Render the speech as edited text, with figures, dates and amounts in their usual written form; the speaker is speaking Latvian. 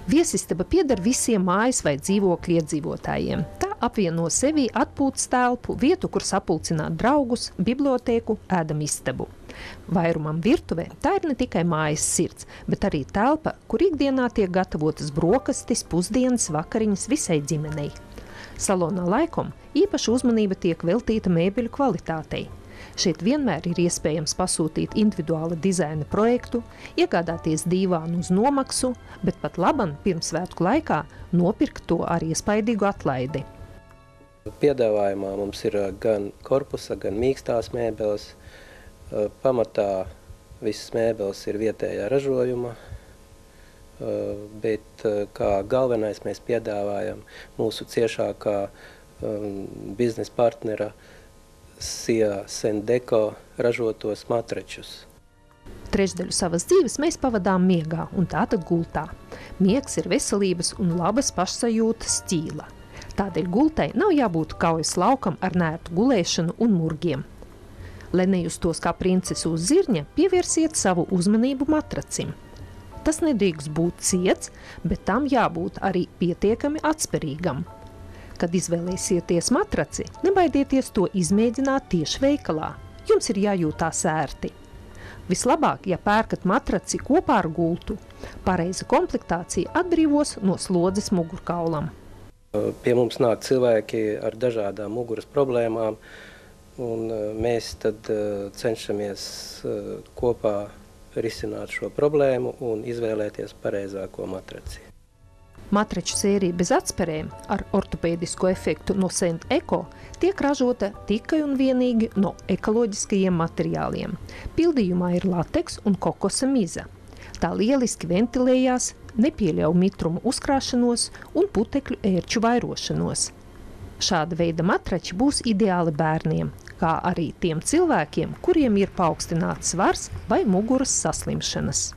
Viesistaba pieder visiem mājas vai dzīvokļu iedzīvotājiem. Tā apvieno sevī atpūtas telpu, vietu, kur sapulcināt draugus, bibliotēku, ēdamistabu. Vairumam virtuvē tā ir ne tikai mājas sirds, bet arī telpa, kur ikdienā tiek gatavotas brokastis, pusdienas, vakariņas visai ģimenei. Salonā Laikom īpaša uzmanība tiek veltīta mēbeļu kvalitātei. Šeit vienmēr ir iespējams pasūtīt individuāla dizaina projektu, iegādāties dīvānu uz nomaksu, bet pat laban pirmsvētku laikā nopirkt to ar iespaidīgu atlaidi. Piedāvājumā mums ir gan korpusa, gan mīkstās mēbeles. Pamatā visas mēbeles ir vietējā ražojuma, bet kā galvenais mēs piedāvājam mūsu ciešākā biznesa partnera Sija Sendeko ražotos matračus. Trešdaļu savas dzīves mēs pavadām miegā un tātad gultā. Miegs ir veselības un labas pašsajūtas ķīla. Tādēļ gultai nav jābūt kaujas laukam ar nērtu gulēšanu un murgiem. Lai nejustos kā princese uz zirņa, pievērsiet savu uzmanību matracim. Tas nedrīkst būt ciets, bet tam jābūt arī pietiekami atsperīgam. Kad izvēlēsieties matraci, nebaidieties to izmēģināt tieši veikalā. Jums ir jājūtās ērti. Vislabāk, ja pērkat matraci kopā ar gultu. Pareiza komplektācija atbrīvos no slodzes mugurkaulam. Pie mums nāk cilvēki ar dažādām muguras problēmām, un mēs tad cenšamies kopā risināt šo problēmu un izvēlēties pareizāko matraci. Matraču sērija bez atsperēm ar ortopēdisko efektu no Sendeko tiek ražota tikai un vienīgi no ekoloģiskajiem materiāliem. Pildījumā ir lateks un kokosa miza. Tā lieliski ventilējās, nepieļauj mitrumu uzkrāšanos un putekļu ērču vairošanos. Šāda veida matrači būs ideāli bērniem, kā arī tiem cilvēkiem, kuriem ir paaugstināts svars vai muguras saslimšanas.